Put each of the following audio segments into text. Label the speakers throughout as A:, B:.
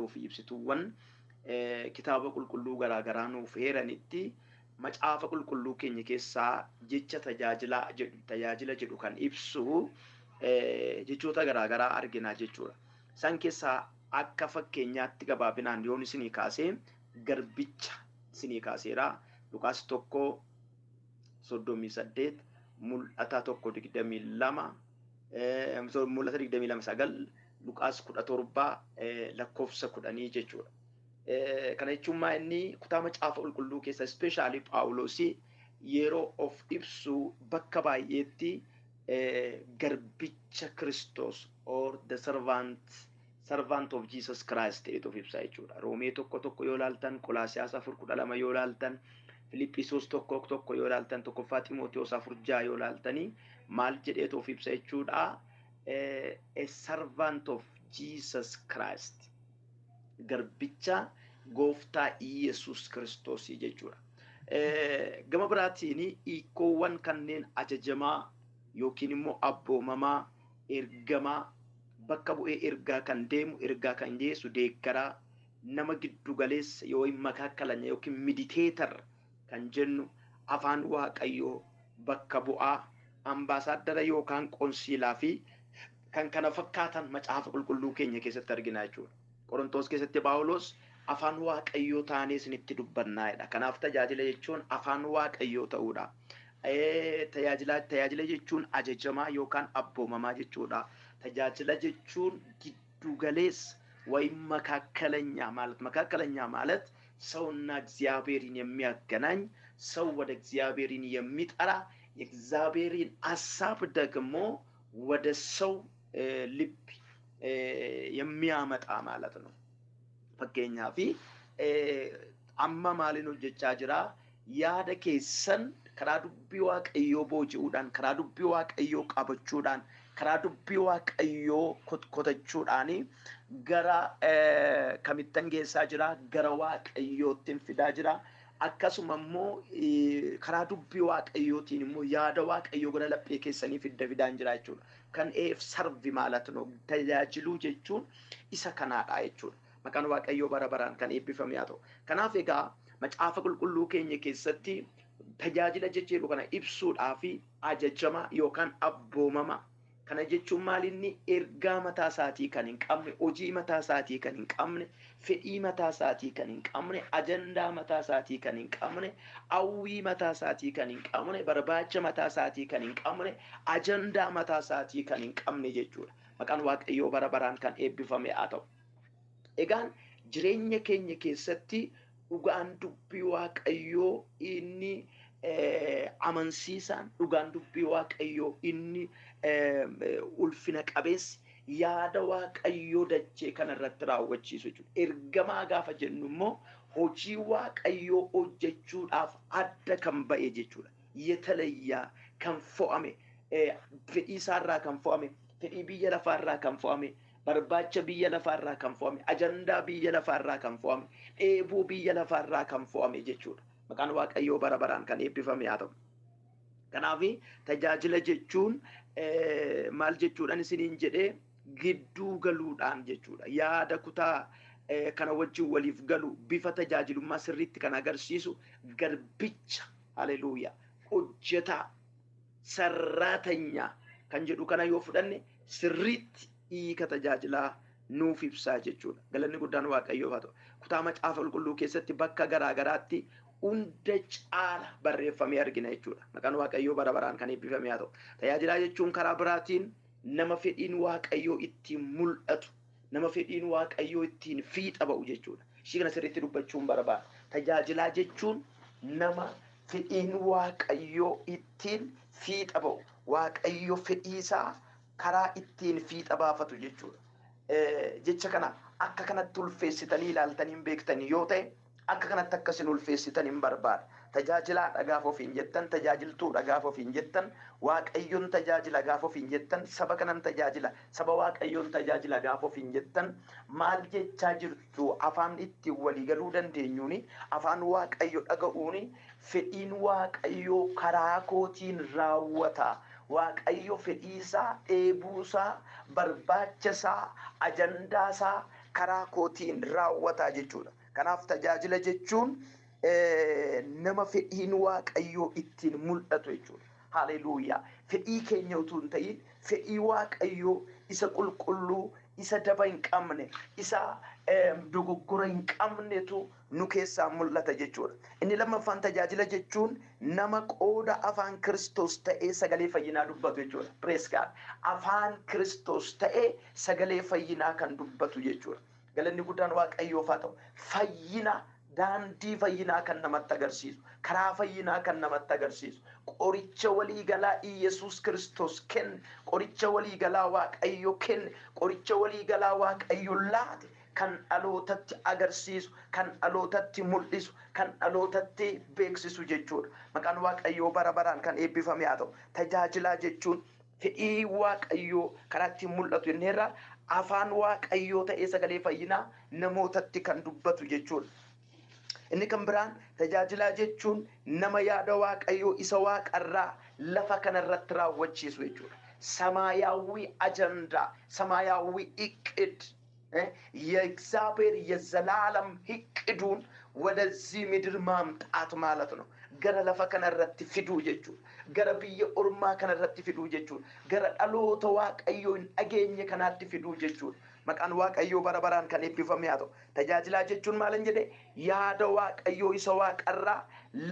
A: qulqulluu fi ibsituuwwan kitaaba qulqulluu garaagaraa nuuf heeranitti macaafa qulqulluu keenya keessaa jecha tajaajila jedhu kan ibsu jechoota garaagaraa argina jechuudha. Isaan keessaa akka fakkeenyaatti gabaabinaan yoon isinii kaasee garbicha isinii kaaseera. Luqaas 1:38, mul'ata 1:22, mul'ata 22:9, Luqaas 17 lakkoofsa 10 jechuudha. Kana jechuun maa inni kutaa macaafa qulqulluu keessa ispeeshaalii Phaawulos yeroo of ibsu bakka baay'eetti garbicha Kiristoos or the servant of Jesus Christ jedhee of ibsa jechuudha. Roomee 1:1 yoo ilaaltan, Qolaasiyaas 4:12 yoo ilaaltan, Filiphisiyoos 1:1 yoo ilaaltan, tokkoffaa Xiimotewos 4:6 yoo ilaaltanii maal jedhee of ibsa jechuudha. A servant of Jesus Christ. Garbicha gooftaa Yesus Kiristoos jechuudha. Gama biraatiin hiikkoowwan kanneen ajajamaa yookiin immoo abboomamaa, ergamaa, bakka bu'ee ergaa kan deemu, ergaa kan geessu, deeggaraa, nama giddu galeessa yookiin makaakkalaanya yookiin miditeetar kan jennu, afaan waaqayyoo bakka bu'aa, ambaasaaddara yookaan qoonsiilaa fi kan kana fakkaatan macaafa qulqulluu keenya keessatti argina jechuudha. Qorontos keessatti Phaawulos afaan waaqayyoo taanee isinitti dubbannaadha. Kanaaf tajaajila jechuun afaan waaqayyoo ta'uudha. Tajaajila jechuun ajajamaa yookaan abboomamaa jechuudha. Tajaajila jechuun giddu galeessa ወይም መካከለኛ ማለት ሰውና እግዚአብሔርን የሚያገናኝ ሰው ወደ እግዚአብሔርን የሚጠራ የእግዚአብሔርን ሐሳብ ደግሞ ወደ ሰው ልብ የሚያመጣ ማለት ነው። ፈገኛፊ አማ ማሊኖ ጀቻ ጅራ ያደ ኬሰን ከራ ዱቢ ዋቀዮ ቦጂኡዳን ከራ ዱቢ ዋቀዮ ቀበቹዳን ከራ ዱቢ ዋቀዮ ኮትኮተቹዳኒ ገራ ከሚተንጌሳ ጅራ ገራ ዋቀዮቲን ፊዳ ጅራ አካሱመሞ ከራ ዱቢ ዋቀዮቲን ሞ ያደ ዋቀዮ ገራ ለጴ ኬሰኒ ፊዳ ፊዳን ጅራቹ ከን ኤፍ ሰርቭ ማለት ነው። ተያጅሉ ጀቹን ኢሳ ከናዳ አይቹን መካን ዋቀዮ በረበራን ከን ኤቢፈም ያቶ ከናፍ ኤጋ macaafa qulqulluu keenya keessatti tajaajila jechuun kana ibsuudhaafi ajajama yookaan abboomama kana jechuun maalinni ergaa mataa isaatii kan hin qabne, hojii mataa isaatii kan hin qabne, fedhii mataa isaatii kan hin qabne, ajandaa mataa isaatii kan hin qabne, hawwii mataa isaatii kan hin qabne, barbaacha mataa isaatii kan hin qabne, ajandaa mataa isaatii kan hin qabne jechuudha. Maqaan waaqayyoo bara baraan kan eebbifame haa ta'u. Egaan jireenya keenya keessatti dhugaan dubbii waaqayyoo inni amansiisaan, dhugaan dubbii waaqayyoo inni ulfina qabeessi yaada waaqayyoo dachee kanarratti raawwachiisu jechuudha. Ergamaa gaafa jennu immoo hojii waaqayyoo hojjechuudhaaf adda kan ba'e jechuudha. Yetaleeyya kan fo'ame, fedhii isaarraa kan fo'ame, fedhii biyya lafaarraa kan fo'ame, barbaacha biyya lafaarraa kan fo'ame, ajandaa biyya lafaarraa kan fo'ame, dheebuu biyya lafaarraa kan fo'ame jechuudha. Maqaan waaqayyoo bara baraan kan eebbifame haa ta'u. Kanaaf tajaajila jechuun maal jechuudhaan isiniin jedhee gidduu galuudhaan jechuudha. Yaada kutaa kana wajjin waliif galu bifa tajaajilummaa sirriitti kan agarsiisu garbicha, haleluuyaa, hojjetaa, sarraatanya kan jedhu kana yoo fudhanne sirriitti hiika tajaajilaa nuuf ibsaa jechuudha. Galanni guddaan waaqayyoof haa ta'u. Kutaa macaafa qulqulluu keessatti bakka garaa garaatti hunda caala barreeffamee argina jechuudha. Maqaan waaqayyoo bara baraan kan eebbifame haa ta'u. Tajaajilaa jechuun karaa biraatiin nama fedhiin waaqayyoo ittiin mul'atu, nama fedhiin waaqayyoo ittiin fiixa ba'u jechuudha. Ishii kana sirriitti dubbachuun barbaada. Tajaajilaa jechuun nama fedhiin waaqayyoo ittiin fiixa ba'u, waaqayyoo fedhiisaa karaa ittiin fiixa baafatu jechuudha. Jecha kana akka kanatti ulfeessitanii ilaaltanii beektanii yoo ta'e akka kanatti akkasin ulfeessitanii barbaada. Tajaajilaa dhagaaf ofiin jettan, tajaajiltuu dhagaaf ofiin jettan, waaqayyoon tajaajila gaaf ofiin jettan, saba kanan tajaajila, saba waaqayyoon tajaajila gaaf ofiin jettan maal jechaa jirtu? Afaan ittiin walii galuu dandeenyuuni, afaan waaqayyo dhaga'uuni, fedhiin waaqayyoo karaa kootiin raawwata. Waaqayyo fedhiisaa, dheebuusaa, barbaachasaa, ajandaasaa karaa kootiin raawwataa jechuudha. Kanaaf tajaajila jechuun nama fedhiin waaqayyoo ittiin mul'atu jechuudha. Haleluuyaa. Fedhii keenya utuu hin ta'in fedhii waaqayyoo isa qulqulluu, isa daba hin qabne, isa dogoggora hin qabnetu nu keessaa mul'ata jechuudha. Inni lammaffaan tajaajila jechuun nama qooda afaan Kiristoos ta'ee sagalee fayyinaa dubbatu jechuudha. Praise God. Afaan Kiristoos ta'ee sagalee fayyinaa kan dubbatu jechuudha. Galanni guddaan waaqayyoof haa ta'u. Fayyina, daandii fayyinaa kan namatti agarsiisu, karaa fayyinaa kan namatti agarsiisu, qoricha waliigalaa Iyesuus Kiristoos kenne, qoricha waliigalaa waaqayyo kenne, qoricha waliigalaa waaqayyo laate kan dhalootatti agarsiisu, kan dhalootatti mul'isu, kan dhalootatti beeksisu jechuudha. Maqaan waaqayyoo bara baraan kan eebbifame haa ta'u. Tajaajilaa jechuun fedhii waaqayyoo karaa ittiin mul'atu jenneerra afaan waaqayyoo ta'ee sagalee fayyinaa namootatti kan dubbatu jechuudha. Inni kan biraan tajaajilaa jechuun nama yaada waaqayyoo isa waaqarraa lafa kanarratti raawwachiisu jechuudha. Samaayaዊ አጀንዳ ሰማያዊ እቅድ የእግዚአብሔር የዘላለም እቅዱን ወደዚህ ምድር ማምጣት ማለት ነው። ገረ ለፈ ከነረት ፊዱ jechuudha. Gara biyya ormaa kanarratti fiduu jechuudha. Gara dhaloota waaqayyoon dhageenya kanaatti fiduu jechuudha. Maqaan waaqayyoo bara baraan kan eebbifame haa ta'u. Tajaajilaa jechuun maal hin jedhe yaada waaqayyoo isa waaqarraa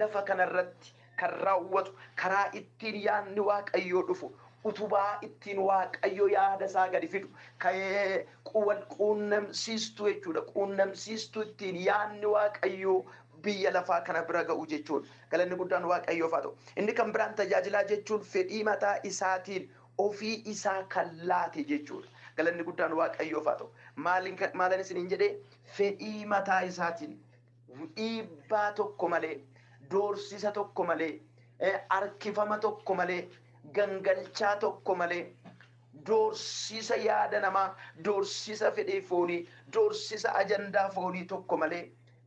A: lafa kanarratti kan raawwatu karaa ittiin yaadni waaqayyoo dhufu utubaa ittiin waaqayyo yaada isaa gadi fidu quunnamsiistu jechuudha. Quunnamsiistu ittiin yaadni waaqayyoo biyya lafaa kana bira ga'u jechuudha. Galanni guddaan waaqayyoof haa ta'u. Inni kan biraan tajaajilaa jechuun fedhii mataa isaatiin ofii isaa kan laate jechuudha. Galanni guddaan waaqayyoof haa ta'u. Maalan isiniin jedhee fedhii mataa isaatiin dhiibbaa tokko malee, doorsisa tokko malee, harkifama tokko malee, gangalchaa tokko malee, doorsisa yaada namaa, doorsisa fedhii foonii, doorsisa ajandaa foonii tokko malee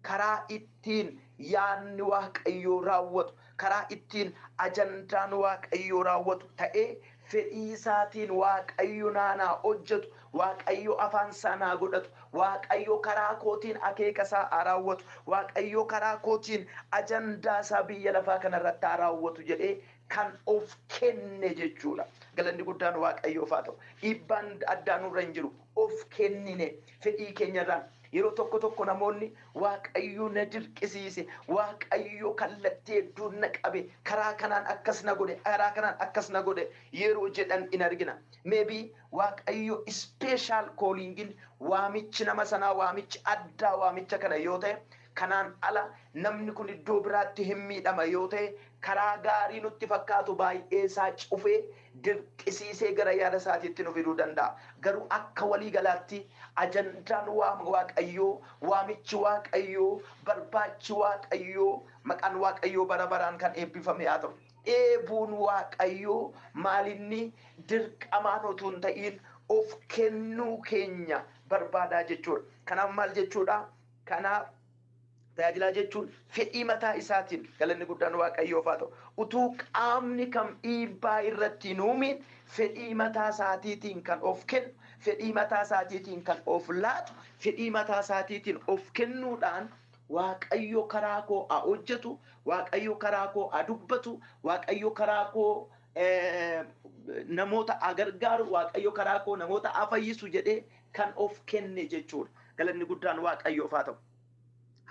A: karaa ittiin yaadni waaqayyoo raawwatu, karaa ittiin ajandaan waaqayyoo raawwatu ta'ee fedhii isaatiin waaqayyo naanaa hojjetu, waaqayyo afaan isaa godhatu, waaqayyo karaa kootiin akeeka isaa raawwatu, waaqayyo karaa kootiin ajandaa isaa biyya lafaa kanarratti raawwatu jedhee kan of kenne jechuudha. Galanni guddaan waaqayyoof haa ta'u. Dhiibbaan addaa nurra hin jiru. Of kennine fedhii keenyarraan yeroo tokko namoonni waaqayyo na dirqisiise, waaqayyo kallattii hedduu na qabe, karaa kanaan akkas na godhe, karaa kanaan akkas na godhe yeroo jedhan in argina. Maybe waaqayyo special callingin waamichi nama sanaa waamichi addaa waamicha kana yoo ta'e kanaan ala namni kun iddoo biraatti hin miidhama yoo ta'e karaa gaarii nutti fakkaatu baay'ee isaa cufee dirqisiisee gara yaada isaatiitti nu fiduu danda'a. Garuu akka walii galaatti ajandaan waaqayyoo, waamichi waaqayyoo, barbaachi waaqayyoo, maqaan waaqayyoo bara baraan kan eebbifame haa ta'u. Eebuun waaqayyoo maalinni dirqamaan utuu hin ta'in of kennuu keenya barbaadaa jechuudha. Kanaaf maal jechuudha? Kanaaf tajaajilaa jechuun fedhii mataa isaatiin galanni guddaan waaqayyoof haa ta'u. Utuu qaamni kam dhiibbaa irratti hin uumin fedhii mataa isaatiitiin kan of kennu, fedhii mataa isaatiitiin kan of laatu, fedhii mataa isaatiitiin of kennuudhaan waaqayyo karaa koo haa hojjetu, waaqayyo karaa koo haa dubbatu, waaqayyo karaa koo namoota haa gargaaru, waaqayyo karaa koo namoota haa fayyisu jedhee kan of kenne jechuudha. Galanni guddaan waaqayyoof haa ta'u.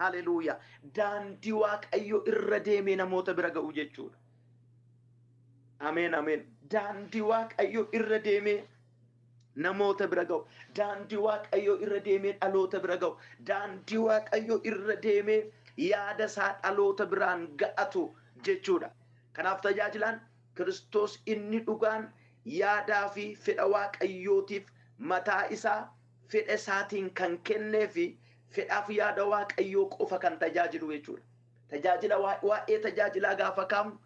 A: Haleluuyaa. Daandii waaqayyo irra deemee namoota bira ga'u jechuudha. Ameen ameen. Daandii waaqayyo irra deemee namoota bira ga'u. Daandii waaqayyo irra deemee dhaloota bira ga'u. Daandii waaqayyo irra deemee yaada isaa dhaloota biraan ga'atu jechuudha. Kanaaf tajaajilaan Kiristoos inni dhugaan yaadaa fi fedha waaqayyootiif mataa isaa fedha isaatiin kan kennee fi fedhaaf yaada waaqayyoo qofa kan tajaajilu jechuudha. Tajaajila waa'ee tajaajilaa gaafa kaafnu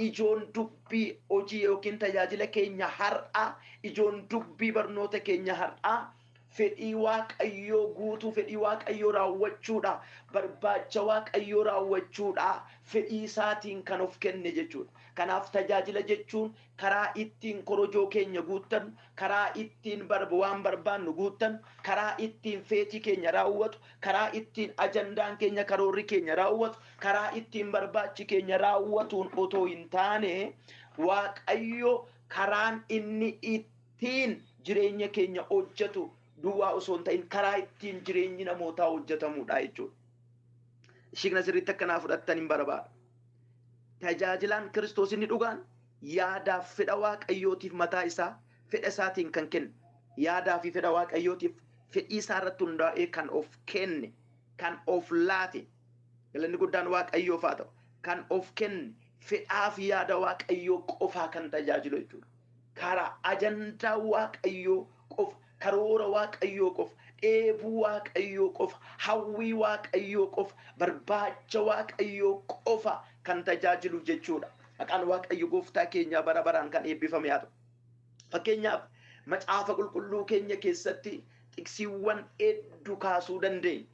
A: ijoon dubbii hojii yookiin tajaajila keenya har'aa, ijoon dubbii barnoota keenya har'aa fedhii waaqayyoo guutuu fedhii waaqayyoo raawwachuudha barbaacha waaqayyoo raawwachuudha fedhii isaatiin kan of kenne jechuudha. Kanaaf tajaajila jechuun karaa ittiin korojoo keenya guuttan, karaa ittiin waan barbaannu guuttan, karaa ittiin feetii keenya raawwatu, karaa ittiin ajandaan keenya karoorri keenya raawwatu, karaa ittiin barbaachi keenya raawwatuun otoo hin taane waaqayyo karaan inni ittiin jireenya keenya hojjetu duwwaa osoo hin ta'in karaa ittiin jireenyi namootaa hojjetamuudha jechuudha. Shigna sirriitti akkanaa fudhattan hin barbaada. Tajaajilaan Kiristoos inni dhugaan yaadaaf fedha waaqayyootiif mataa isaa fedha isaatiin kan kenne, yaadaa fi fedha waaqayyootiif fedhii isaa irratti hundaa'ee kan of kenne, kan of laate, galanni guddaan waaqayyoof haa ta'u, kan of kenne fedhaa fi yaada waaqayyoo qofaa kan tajaajilu jechuudha. Karaa ajandaa waaqayyoo qofa, karoora waaqayyoo qofa, dheebuu waaqayyoo qofa, hawwii waaqayyoo qofa, barbaacha waaqayyoo qofa kan tajaajilu jechuudha. Maqaan waaqayyo gooftaa keenya bara baraan kan eebbifame haa ta'u. Fakkeenyaaf macaafa qulqulluu keenya keessatti xiqsiiwwan hedduu kaasuu dandeenya.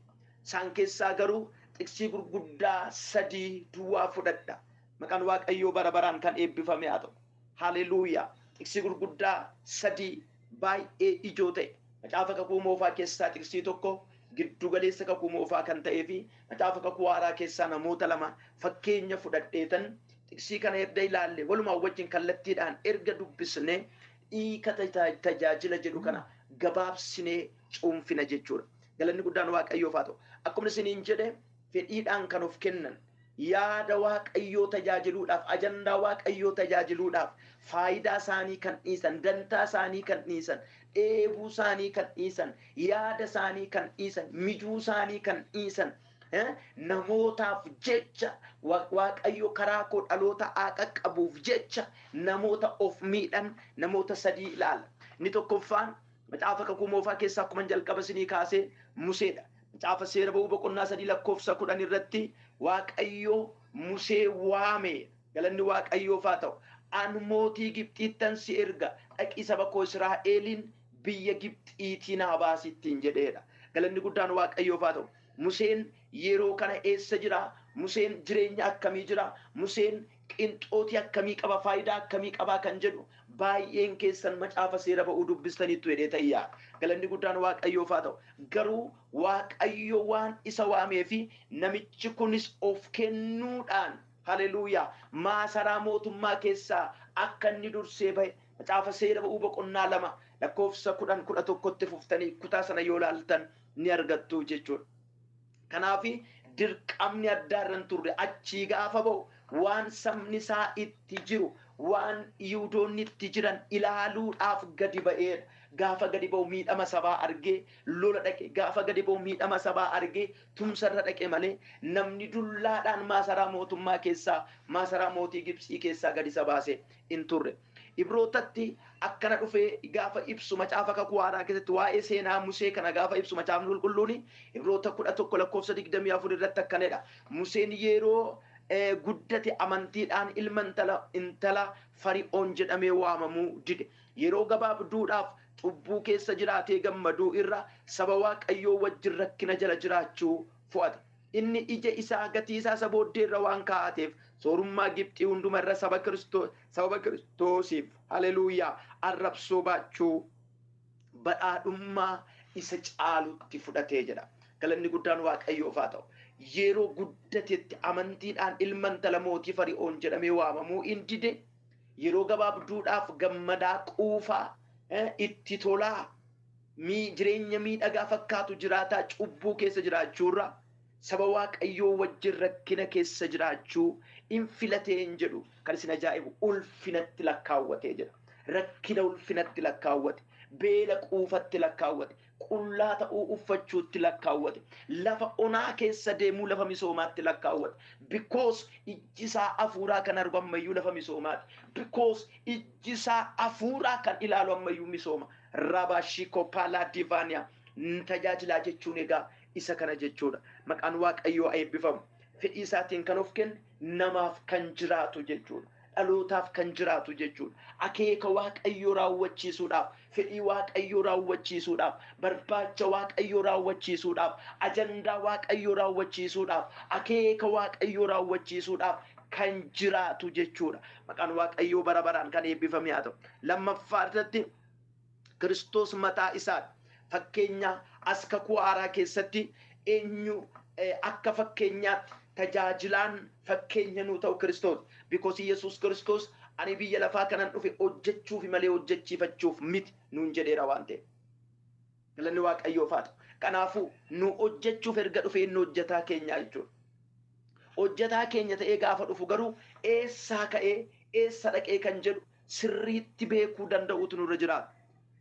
A: Isaan keessaa garuu xiqsii gurguddaa 3 duwwaa fudhadha. Maqaan waaqayyoo bara baraan kan eebbifame haa ta'u. Haleluuyaa. Xiqsii gurguddaa 3 baay'ee ijoo ta'e. Macaafa kakuu moofaa keessaa xiqsii tokko, giddu galeessa kakuu moofaa kan ta'ee fi macaafa kakuu haaraa keessaa namoota 2 fakkeenya fudhadheetan xiqsii kana erga ilaalle walumaa wajjin kallattiidhaan erga dubbisnee hiika tajaajila jedhu kana gabaabsinee cuunfina jechuudha. Galanni guddaan waaqayyoof haa ta'u. Akkuma isiniin jedhe fedhiidhaan kan of kennan, yaada waaqayyoo tajaajiluudhaaf, ajandaa waaqayyoo tajaajiluudhaaf faayidaa isaanii kan dhiisan, dantaa isaanii kan dhiisan, dheebuu isaanii kan dhiisan, yaada isaanii kan dhiisan, mijuu isaanii kan dhiisan, namootaaf jecha waaqayyo karaa koo dhaloota haa qaqqabuuf jecha namoota of miidhan namoota 3 ilaala. Inni tokkoffaan macaafa kakuu moofaa keessaa akkuma jalqaba isinii kaasee Museedha. Macaafa seera ba'uu boqonnaa 3 lakkoofsa 10 irratti waaqayyo Musee waame. Galanni waaqayyoof haa ta'u. An mootii Gibxiittan si erga dhaqii saba koo Israa'eliin biyya Gibxiitii naa baasittiin jedheedha. Galanni guddaan waaqayyoof haa ta'u. Museen yeroo kana eessa jira? Museen jireenya akkamii jira? Museen qinxootii akkamii qaba? Faayidaa akkamii qaba kan jedhu baay'een keessan macaafa seera ba'uu dubbistaniitu jedhee ta'iyyaa. Galanni guddaan waaqayyoof haa ta'u. Garuu waaqayyo waan isa waamee fi namichi kunis of kennuudhaan haleluuyaa maasaraa mootummaa keessaa akka inni dursee bahe macaafa seera ba'uu boqonnaa 2 lakkoofsa 10-11tti fuftanii kutaa sana yoo ilaaltan ni argattu jechuudha. Kanaafi dirqamni addaarran turre achii gaafa ba'u waan sabni isaa itti jiru, waan Yihuudoonni itti jiran ilaaluudhaaf gadi ba'eedha. Gaafa gadi ba'u miidhama sabaa argee lola dhaqe, gaafa gadi ba'u miidhama sabaa argee tumsarra dhaqe malee namni dullaadhaan maasaraa mootummaa keessaa, maasaraa mootii Gibxii keessaa gadi isa baase hin turre. Ibrootatti akkana dhufee gaafa ibsu macaafa kakuu haaraa keessatti waa'ee seenaa Musee kana gaafa ibsu macaafni qulqulluun Ibroota 11 lakkoofsa 24 irratti akkanadha. Museen yeroo guddate amantiidhaan ilma intala Fari'oon jedhamee waamamuu dide. Yeroo gabaabduudhaaf cubbuu keessa jiraatee gammaduu irra saba waaqayyoo wajjin rakkina jala jiraachuu fo'ate. Inni ija isaa gatii isaa sabooddeerra waan kaa'ateef soorummaa Gibxii hundumarra saba Kiristoosiif haleluuyaa arrabsoo baachuu badhaadhummaa isa caalutti fudhatee jedha. Galanni guddaan waaqayyoof haa ta'u. Yeroo guddatetti amantiidhaan ilma intala mootii Fari'oon jedhamee waamamuu hin dide. Yeroo gabaabduudhaaf gammadaa quufaa itti tolaa jireenya miidhagaa fakkaatu jiraataa cubbuu keessa jiraachuurra saba waaqayyoo wajjin rakkina keessa jiraachuu in filatee hin jedhu. Kan isin ajaa'ibu ulfinatti lakkaawwatee jedha. Rakkina ulfinatti lakkaawwate, beela quufatti lakkaawwate, qullaa ta'uu uffachuutti lakkaawwate, lafa onaa keessa deemuu lafa misoomaatti lakkaawwate. Because ijjisaa afuuraa kan argu ammayyuu lafa misoomaati. Because ijjisaa afuuraa kan ilaalu ammayyuu misooma. Rabashiko pala divania tajaajilaa jechuun egaa isa kana jechuudha. Maqaan waaqayyoo eebbifamu. Fedhii isaatiin kan of kenne namaaf kan jiraatu jechuudha. dhalootaaf kan jiraatu jechuudha. Akeeka waaqayyoo raawwachiisuudhaaf, fedhii waaqayyoo raawwachiisuudhaaf, barbaacha waaqayyoo raawwachiisuudhaaf, ajandaa waaqayyoo raawwachiisuudhaaf, akeeka waaqayyoo raawwachiisuudhaaf kan jiraatu jechuudha. Maqaan waaqayyoo bara baraan kan eebbifame haa ta'u. Lammaffaa irratti Kiristoos mataa isaa fakkeenya as kakuu haaraa keessatti eenyu akka fakkeenyaatti tajaajilaan fakkeenya nu ta'u Kiristoos. Because Yesuus Kiristoos ani biyya lafaa kanan dhufe hojjechuuf malee hojjechiifachuuf miti nuun jedheera waan ta'eef. Galanni waaqayyoof haa ta'u. Kanaafuu nu hojjechuuf erga dhufe inni hojjetaa keenya jechuudha. Hojjetaa keenya ta'ee gaafa dhufu garuu eessaa ka'ee eessa dhaqee kan jedhu sirriitti beekuu danda'utu nurra jiraata.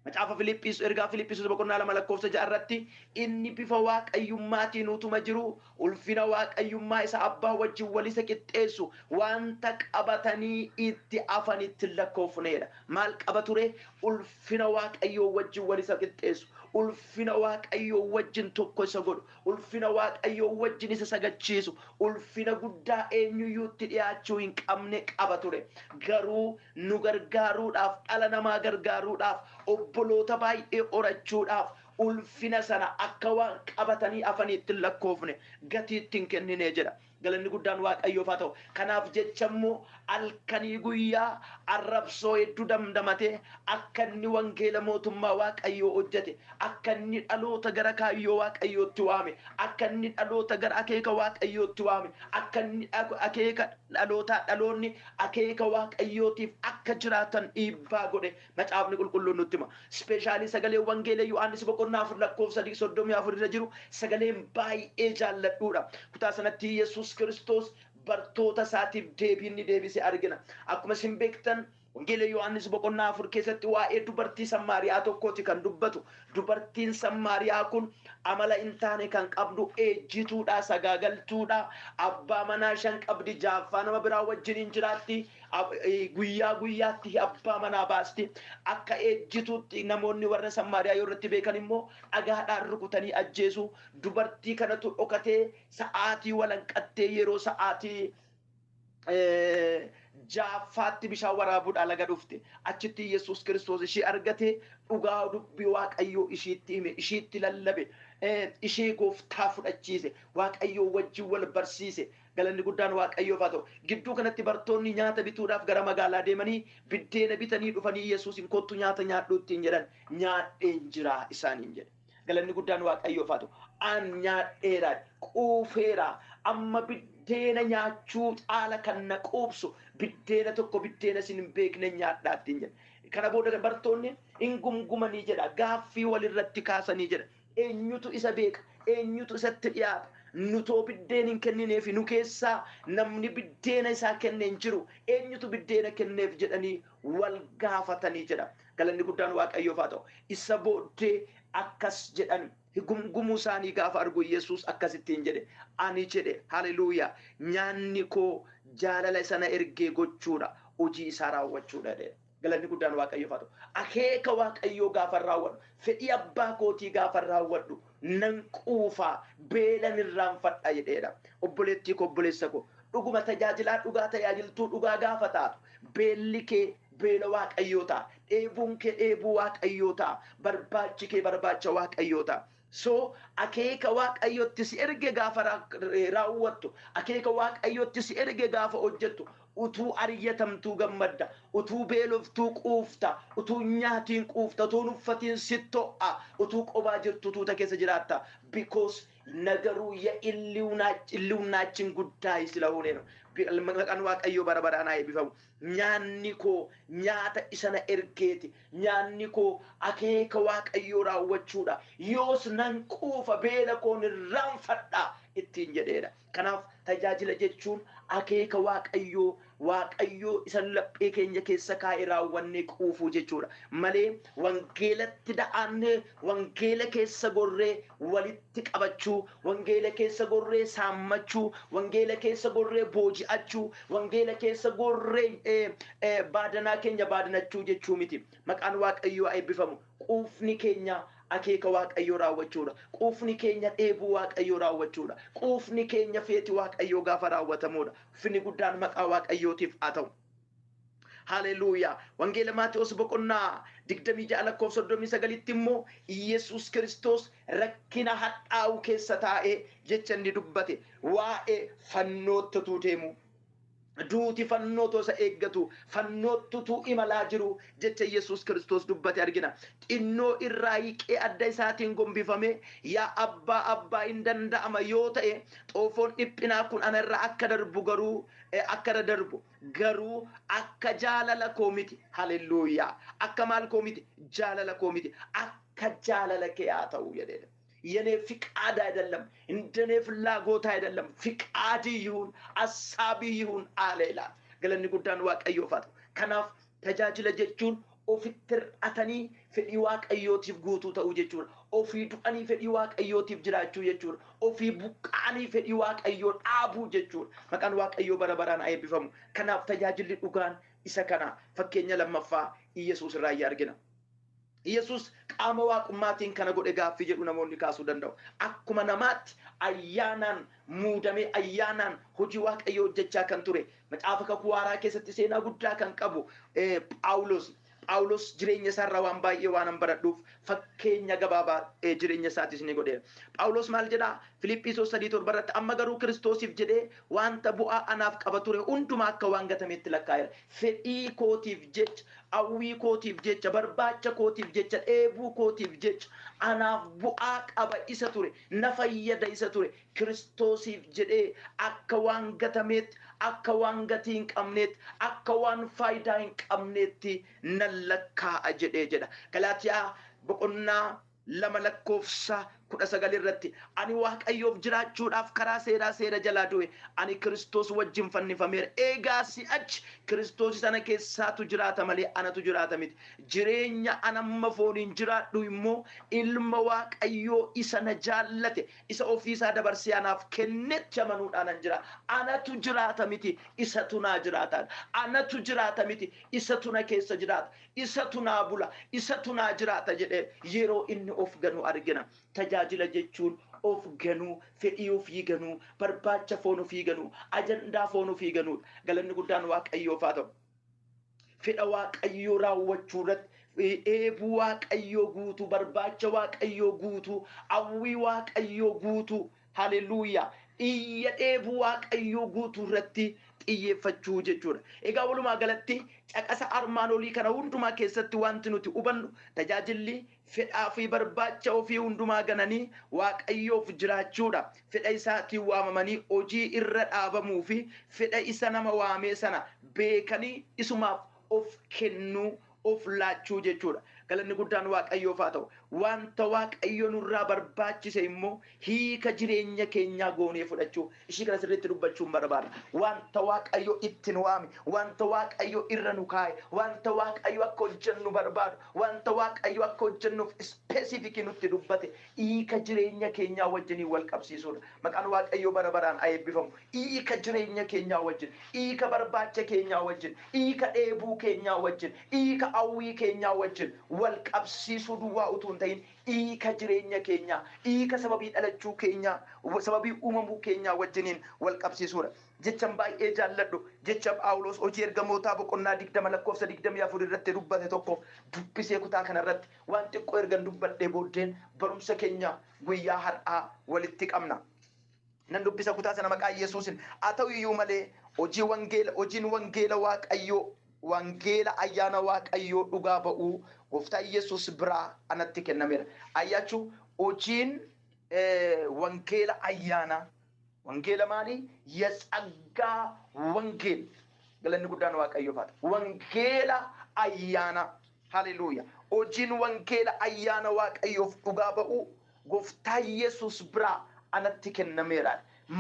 A: Macaafa Filiphis ergaa Filiphis boqonnaa 2 lakkoofsa 6 irratti inni bifa waaqayyummaatiin utuma jiru ulfina waaqayyummaa isa abbaa wajjin walisa qixxeessu wanta qabatanii itti afanitti lakkoofneedha. Maal qaba ture? Ulfina waaqayyoo wajjin walisa qixxeessu, ulfina waaqayyoo wajjin tokko isa godhu, ulfina waaqayyoo wajjin isa sagachiisu, ulfina guddaa eenyuyyuutti dhiyaachuu hin qabne qaba ture. Garuu nu gargaaruudhaaf, dhala namaa gargaaruudhaaf, obboloota baay'ee horachuudhaaf ulfina sana akka waan qabatanii afaniitti lakkoofne gatiitti hin kennine jedha. Galanni guddaan waaqayyoof haa ta'u. Kanaaf jecha immoo halkanii guyyaa arrabsoo hedduu damdamatee akka inni wangeela mootummaa waaqayyoo hojjete, akka inni dhaloota gara kaayyoo waaqayyootti waame, akka inni dhaloota gara akeeka waaqayyootti waame, akka inni akeeka dhaloonni akeeka waaqayyootiif akka jiraatan dhiibbaa godhe macaafni qulqulluun nutti hima. Ispeeshaalii sagalee wangeela Yohaannis boqonnaa 4 lakkoofsa 34 irra jiru sagaleen baay'ee jaalladhuudha. Kutaa sanatti Yesuus Kiristoos bartoota isaatiif deebiin ni deebise argina. Akkuma isin beektan wangeela Yohaannis boqonnaa 4 keessatti waa'ee dubartii Samaariyaa tokkooti kan dubbatu. Dubartiin Samaariyaa kun amala hin taane kan qabdu ejjituudha, sagaagaltuudha, abbaa manaa 5 qabdi, jaaffaa nama biraa wajjin hin jiraatti, guyyaa guyyaatti abbaa manaa baasti. Akka ejjituutti namoonni warra Samaariyaa yoo irratti beekan immoo dhagaadhaan rukutanii ajjeesu. Dubartii kanatu dhokatee sa'aatii walanqattee yeroo sa'aatii jaaffaatti bishaan waraabuudhaan laga dhufte. Achitti Yesuus Kiristoos ishee argate dhugaa dubbii waaqayyoo ishiitti hime, ishiitti lallabe, ishee gooftaa fudhachiise, waaqayyoo wajjin wal barsiise. Galanni guddaan waaqayyoof haa ta'u. Gidduu kanatti bartoonni nyaata bituudhaaf gara magaalaa deemanii biddeena bitanii dhufanii Yesuusin kottu nyaata nyaadhuutti hin jedhan. Nyaadheen jira isaaniin jedhe. Galanni guddaan waaqayyoof haa ta'u. An nyaadheera, quufeera, amma biddeena nyaachuu caala kan na quubsu biddeena tokko biddeena isin hin beekne nyaadhaatti hin jedhe. Kana booda bartoonni hin gumgumanii jedha, gaaffii walirratti kaasanii jedha. Eenyutu isa beeka? Eenyutu isatti dhiyaata? Nutoo biddeen hin kennineef nu keessaa namni biddeena isaa kenne hin jiru. Eenyutu biddeena kenneef jedhanii wal gaafatanii jedha. Galanni guddaan waaqayyoof haa ta'u. Isa booddee akkas jedhan gumgumuu isaanii gaafa argu Yesuus akkasittiin jedhe. Ani jedhe haleluuyaa nyaanni koo jaalala sana ergee gochuudha, hojii isaa raawwachuudha jedhe. Galanni guddaan waaqayyoof haa ta'u. Akeeka waaqayyoo gaafa raawwadhu, fedhii abbaa kootii gaafa raawwadhu nan quufaa, beelan irraanfadha jedheedha. Obboleettii koo obboleessa koo dhuguma tajaajilaa dhugaa tajaajiltuu dhugaa gaafa taatu beelli kee beela waaqayyoo ta'a, dheebuun kee dheebuu waaqayyoo ta'a, barbaachi kee barbaacha waaqayyoo ta'a. So akeeka waaqayyootti si erge gaafa raawwattu, akeeka waaqayyootti si erge gaafa hojjettu utuu ariyatamtuu gammadda, utuu beeloftuu quufta, utuu nyaatiin quufta, utuu uffatiin sitto'a, utuu qobaa jirtu tuuta keessa jiraatta. Because nagaru illuunaachin guddaa isila huneeno. Maqaan waaqayyoo bara baraan haa eebbifamu. Nyaanni koo nyaata isana ergeeti. Nyaanni koo akeeka waaqayyoo raawwachuudha. Yoos nan quufa beela koon irraanfadha ittiin jedheedha. Kanaaf tajaajila jechuun akeeka waaqayyoo isa laphee keenya keessa kaa'e raawwannee quufuu jechuudha. Malee wangeelatti da'annee wangeela keessa gorree walitti qabachuu, wangeela keessa gorree saammachuu, wangeela keessa gorree booji'achuu, wangeela keessa gorree baadanaa keenya baadanachuu jechuu miti. Maqaan waaqayyoo haa eebbifamu. Quufni keenya akeeka waaqayyoo raawwachuudha. Quufni keenya dheebuu waaqayyoo raawwachuudha. Quufni keenya feeti waaqayyoo gaafa raawwatamuudha. Finni guddaan maqaa waaqayyootiif haa ta'u. Haleluuyaa. Wangeela Maatewos boqonnaa 26:39 immoo Yesuus Kiristoos rakkina hadhaa'u keessa taa'ee jecha inni dubbate waa'ee fannootti deemu. Duuti fannootu isa eeggatu fannootu imalaa jiru jecha Yesuus Kiristoos dubbate argina. Xinnoo irraa hiiqee adda isaatiin gombifame yaa abbaa hin danda'ama yoo ta'e xoofoon dhiphinaa kun anarraa akka darbu garuu akka jaalala koo miti. Haleluuyaa. Akka maal koo miti? Jaalala koo miti. Akka jaalala kee haa ta'u jedheedha. የኔ ፍቃድ አይደለም እንደኔ ፍላጎት አይደለም ፍቃድ ይሁን ሐሳብ ይሁን አለ ይላል። ገለኒ ጉዳን ዋቀዮ ፋቱ ከናፍ ተጃጅለ ጀቹን ኦፊትር አተኒ ፈዲ ዋቀዮቲፍ ጉቱ ተው ጀቹን ኦፊ ዱአኒ ፈዲ ዋቀዮቲፍ ጅራቹ ጀቹን ኦፊ ቡቃኒ ፈዲ ዋቀዮ ዳቡ ጀቹን መቃን ዋቀዮ በረበራን አይብፈሙ ከናፍ ተጃጅል ዱጋን ይሰከና ፈከኛ ለመፋ ኢየሱስ ራይ ያርግና ኢየሱስ ቃመ ዋቁማቲን ከነጎደ ጋፍ ይጀዱ ነሞኒ ካሱ ደንዳው አኩመ ነማት አያናን ሙደሜ አያናን ሁጂ ዋቀዮ ጀቻ ከንቱሬ መጽሐፈ ከኩዋራ ከሰት ሴና ጉዳ ከንቀቡ ጳውሎስ ጅሬኛ ሰራ ዋን ባየ ዋናን በረዱፍ ፈከኛ ገባባ ጅሬኛ ሳቲስ ኒ ጎደ ጳውሎስ ማልጀዳ ፊልጵስዩስ 3 በረት አመገሩ ክርስቶስ ይፍጀደ ዋንተ ቡአ አናፍ ቀበቱሬ ኡንዱማ ከዋንገተሜት ለካየ ፈዲ ኮቲፍ ጀች አዊ ኮቲፍ ጀች በርባቸ ኮቲፍ ጀች ኤቡ ኮቲፍ ጀች አናፍ ቡአ ቀበ ኢሰቱሬ ነፈየደ ኢሰቱሬ ክርስቶስ ይፍጀደ አከዋንገተሜት አከዋንገቲን ቀምኔት አከዋን ፋይዳን ቀምኔት ነለካ አጀደ ጀዳ ገላትያ በቆና ለመለኮፍሳ ኩዳ ሰገል ረቲ አኒ ዋቀዮፍ ጅራቹዳፍ ከራ ሴዳ ጀላዱዌ አኒ ክርስቶስ ወጅን ፈንፈሜር ኤጋሲ አች ክርስቶስ ሰነ ከሳቱ ጅራተ መሌ አነቱ ጅራተ ሚት ጅሬኛ አነመ ፎኒን ጅራዱ ይሞ ኢልመ ዋቀዮ ኢሰነ ጃለተ ኢሰ ኦፊሳ ደበርሲያናፍ ከነት ጀመኑ ዳናን ጅራ አነቱ ጅራተ ሚት ኢሰቱና ጅራታ አነቱ ጅራተ ሚት ኢሰቱና ከሰ ጅራታ ኢሰቱና ቡላ ኢሰቱና ጅራታ ጀደ የሮ ኢን ኦፍ ገኑ አርገና tajaajila jechuun of ganuu fedhii ofii ganuu barbaacha foon ofii ganuu ajandaa foon ofii ganuu galanni guddaan waaqayyoof haa ta'u fedha waaqayyoo raawwachuu irratti eebuu waaqayyoo guutuu barbaacha waaqayyoo guutuu hawwii waaqayyoo guutuu haleluuyaa iyya eebuu waaqayyoo guutuu irratti xiyyeeffachuu jechuudha. Egaa walumaa galatti caqasa armaan olii kana hundumaa keessatti wanti nuti hubannu tajaajilli fedhaa fi barbaacha ofii hundumaa gananii waaqayyoof jiraachuudha. Fedha isaatiin waamamanii hojii irra dhaabamuu fi fedha isa nama waamee sana beekanii isumaaf of kennuu of laachuu jechuudha. Galanni guddaan waaqayyoof haa ta'u. Wanta waaqayyo nurraa barbaachise immoo hiika jireenya keenyaa goonee fudhachuu ishii kana sirriitti dubbachuun barbaada. Wanta waaqayyo ittiin waame, wanta waaqayyo irra nu kaa'e, wanta waaqayyo akka hojjennu barbaadu, wanta waaqayyo akka hojjennuuf ispeesifikii nutti dubbate hiika jireenya keenyaa wajjiniin wal qabsiisuudha. Maqaan waaqayyo bara baraan haa eebbifamu. Hiika jireenya keenyaa wajjin, hiika barbaacha keenyaa wajjin, hiika dheebuu keenyaa wajjin, hiika hawwii keenyaa wajjin wal qabsiisuu duwwaa utuu hin ta'in hiika jireenya keenyaa, hiika sababii dhalachuu keenyaa, sababii uumamuu keenyaa wajjiniin wal qabsiisuudha. Jechaan baay'ee jaalladhu jecha Phaawulos hojii ergamootaa boqonnaa 20:24 irratti dubbate tokko dubbisee kutaa kanarratti waan xiqqoo ergan dubbadhee booddeen barumsa keenya guyyaa har'aa walitti qabna. Nan dubbisa kutaa sana maqaa Yesuusin. Haa ta'u iyyuu malee hojiin wangeela waaqayyoo wangeela ayyaana waaqayyoo dhugaa ba'uu gooftaa Yesuus biraa anatti kennameera. Ayyaachuu hojiin wangeela ayyaana wangeela maali? የጸጋ ወንጌል galanni guddaan waaqayyoof haa ta'u. Wangeela ayyaana haleluuyaa. Hojiin wangeela ayyaana waaqayyoof dhugaa ba'uu gooftaa Yesuus biraa anatti kennameera.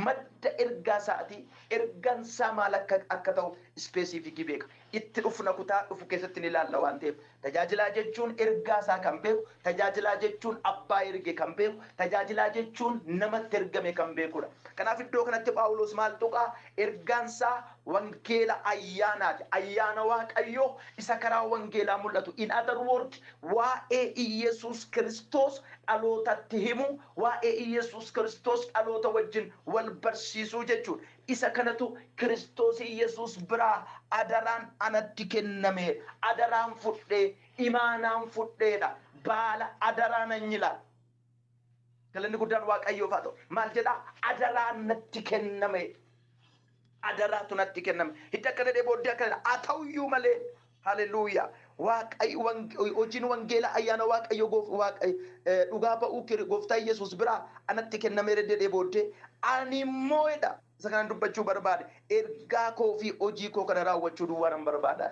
A: Madda ergaa isaatii ergaan isaa maal akka ta'u ispeesifikii beeka. Itti dhufna kutaa dhufu keessatti ni ilaalla waan ta'eef tajaajilaa jechuun ergaa isaa kan beeku, tajaajilaa jechuun abbaa erge kan beeku, tajaajilaa jechuun namatti ergame kan beekudha. Kanaaf iddoo kanatti Phaawulos maal tuqaa? Ergaan isaa wangeela ayyaanaati. Ayyaana waaqayyoo isa karaa wangeelaa mul'atu. In other words, waa'ee Iyesuus Kiristoos dhalootatti himu, waa'ee Iyesuus Kiristoos dhaloota wajjin wal barsiisuu jechuudha. Isa kanatu Kiristoos Iyesuus bira biraa adaraan anatti kenname adaraan fudhee imaanaan fudheedha baala adaraan anyila galanni guddaan waaqayyoof haa ta'u maal jedha adaraan natti kenname adaraatu natti kenname hidda kana dheebooddee akkana haa ta'uyyuu malee haleluuyaa hojiin wangeela ayyaana waaqayyo dhugaa ba'uu gooftaa Yesuus biraa anatti kenname dheebooddee ani immoo edha isa kanaan dubbachuu barbaade ergaa koo fi hojii koo kana raawwachuu duwwaan barbaada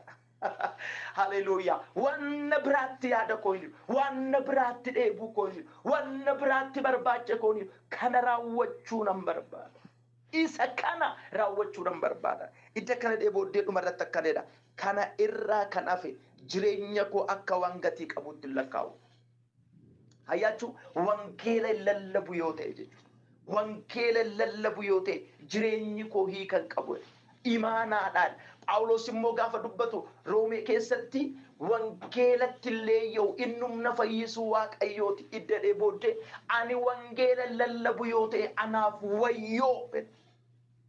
A: haleluuyaa wanna biraatti yaada koo hin wanna biraatti dheebuu koo hin wanna biraatti barbaacha koo hin kana raawwachuu nan barbaada isa kana raawwachuu nan barbaada idda kana dheebooddee dhumarratti akkanedha kana irraa kan hafe jireenya koo akka waan gatii qabutti lakkaa'u hayyaachuu wangeela lallabu yoo ta'e jechuudha wangeela lallabu yoo ta'e jireenyi koo hiikan qabu imaanaadhaan Phaawulos immoo gaafa dubbatu Roomee keessatti wangeelatti illee yoo innumna fayyisuu waaqayyooti idda dheebooddee ani wangeela lallabu yoo ta'e anaaf wayyoo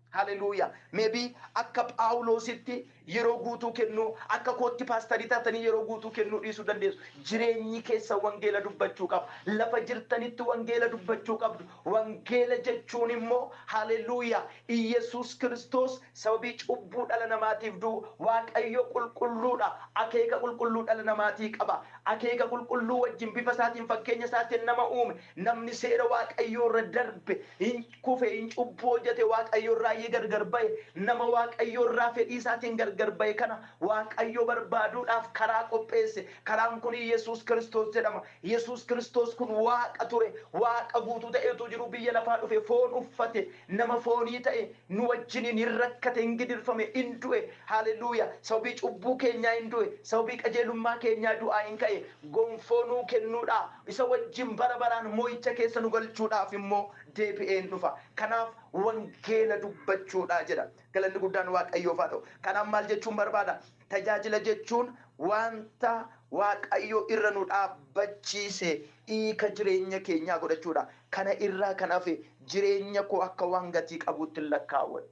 A: haleluuyaa maybe akka Phaawulositti yeroo guutuu kennu akka kootti paastarii taatanii yeroo guutuu kennuu dhiisuu dandeessu jireenyi keessa wangeela dubbachuu qaba lafa jirtanitti wangeela dubbachuu qabdu wangeela jechuun immoo haleluuyaa Yesuus Kiristoos sababii cubbuu dhala namaatiif du'u waaqayyo qulqulluudha akeeka qulqulluu dhala namaatii qaba akeeka qulqulluu wajjin bifa isaatiin fakkeenya isaatiin nama uume namni seera waaqayyo irra darbe hin kufe hin cubbuu hojjete waaqayyo irraa gargar bahe nama waaqayyo irraa fedhii isaatiin gargar bahe kana waaqayyo barbaaduudhaaf karaa qopheesse karaan kun Yesuus Kiristoos jedhama Yesuus Kiristoos kun waaqa ture waaqa guutuu ta'etu jiru biyya lafaa dhufe foon uffate nama foonii ta'e nu wajjiniin hin rakkate hin gidirfame hin du'e haleluuyaa sababii cubbuu keenyaa hin du'e sababii qajeelummaa keenyaa du'aa hin ka'e gonfoo nuu kennuudha isa wajjin bara baraan moo'icha keessa nu galchuudhaaf immoo deebi'een dhufa kanaaf wangeela dubbachuudha jedha galanni guddaan waaqayyoof haa ta'u kanaaf maal jechuun barbaada tajaajila jechuun wanta waaqayyo irra nu dhaabbachiise hiika jireenya keenyaa godhachuudha kana irraa kan hafe jireenya koo akka waan gatii qabuutti lakkaawwan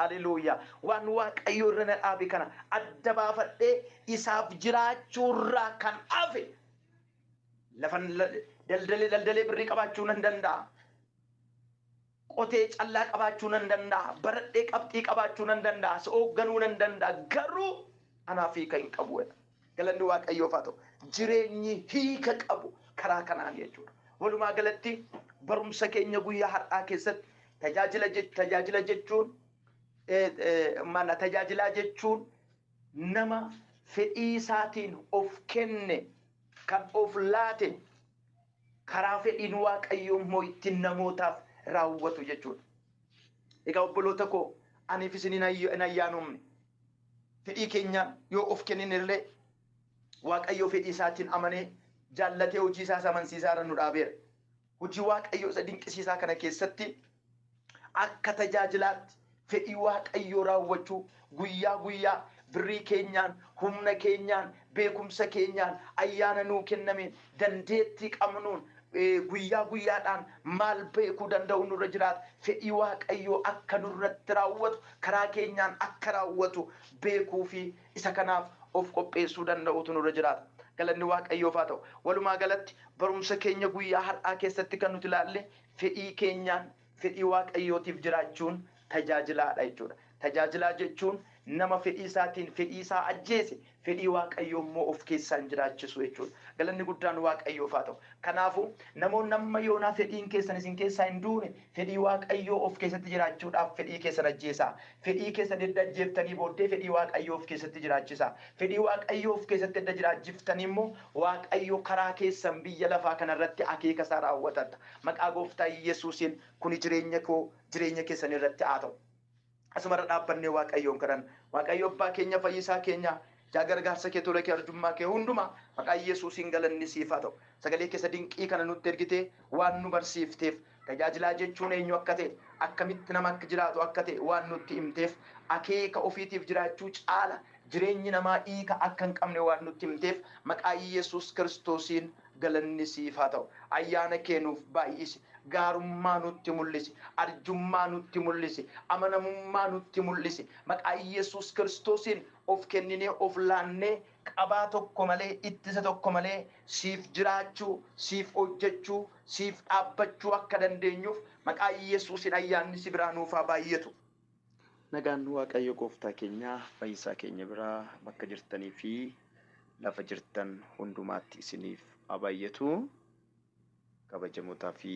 A: haleluuyaa waan waaqayyo irra na dhaabe kana adda baafadhee isaaf jiraachuurraa kan hafe lafan daldalee birrii qabaachuu nan danda'a qotee callaa qabaachuu nan danda'a baradhee qabxii qabaachuu nan danda'a soogganuu nan danda'a garuu anaaf hiika hin qabu galanni waaqayyoof haa ta'u jireenyi hiika qabu karaa kanaan jechuudha walumaa galatti barumsa keenya guyyaa har'aa keessatti tajaajila jechuun tajaajilaa jechuun nama fedhii isaatiin of kenne kan of laate karaa fedhiin waaqayyoo immoo ittiin namootaaf raawwatu jechuudha. Egaa obboloota koo aniif isiniin ayyaanumne fedhii keenyaan yoo of kenninillee waaqayyoo fedhii isaatiin amanee jaallatee hojii isaa amansiisaa irra nu dhaabeera. Hojii waaqayyoo isa dinqisiisaa kana keessatti akka tajaajilaatti fedhii waaqayyoo raawwachuu guyyaa guyyaa birrii keenyaan humna keenyaan beekumsa keenyaan ayyaana nuu kennameen dandeettii qabnuun guyyaa guyyaadhaan maal beekuu danda'u nurra jiraata fedhii waaqayyoo akka nurratti raawwatu karaa keenyaan akka raawwatu beekuu fi isa kanaaf of qopheessuu danda'utu nurra jiraata galanni waaqayyoof haa ta'u walumaa galatti barumsa keenya guyyaa har'aa keessatti kan nuti ilaalle fedhii keenyaan fedhii waaqayyootiif jiraachuun tajaajilaadha jechuudha tajaajilaa jechuun nama fedhii isaatiin fedhii isaa ajjeese fedhii waaqayyoo immoo of keessaan jiraachisu jechuudha galanni guddaan waaqayyoof haa ta'u kanaafu namoonni amma yoonaa fedhiin keessan isin keessaa hin duune fedhii waaqayyoo of keessatti jiraachuudhaaf fedhii keessan ajjeesaa fedhii keessan edda ajjeeftanii booddee fedhii waaqayyoo of keessatti jiraachisaa fedhii waaqayyoo of keessatti edda jiraachiftanii immoo waaqayyoo karaa keessan biyya lafaa kanarratti akeeka isaa raawwatata maqaa gooftaa Yesuusiin kuni jireenya keessan irratti haa ta'u asumarra dhaabbannee waaqayyoon kadhan waaqayyo abbaa keenya fayyisaa keenya gargaarsa kee tola kee arjummaa kee hundumaa maqaa Yesuusiin galanni siif haa ta'u sagalee keessa dinqii kana nutti ergitee waan nu barsiifteef tajaajilaa jechuun eenyu akka ta'e akkamitti nama akka jiraatu akka ta'e waan nutti himteef akeeka ofiitiif jiraachuu caala jireenyi namaa hiika akka hin qabne waan nutti himteef maqaa Yesuus Kiristoosiin galanni siif haa ta'u ayyaana kee nuuf baay'isi gaarummaa nutti mul'isi, arjummaa nutti mul'isi, amanamummaa nutti mul'isi. Maqaa Yesuus Kiristoosiin of kenninee of laannee qabaa tokko malee ittisa tokko malee siif jiraachuu, siif hojjechuu, siif dhaabbachuu akka dandeenyuuf maqaa Yesuusiin ayyaanni si biraa nuuf haa baay'atu. Nagaan Waaqayyo Gooftaa keenyaa fayyisaa keenya biraa bakka jirtanii fi lafa jirtan hundumaatti isiniif haa baay'atu. Kabajamootaa fi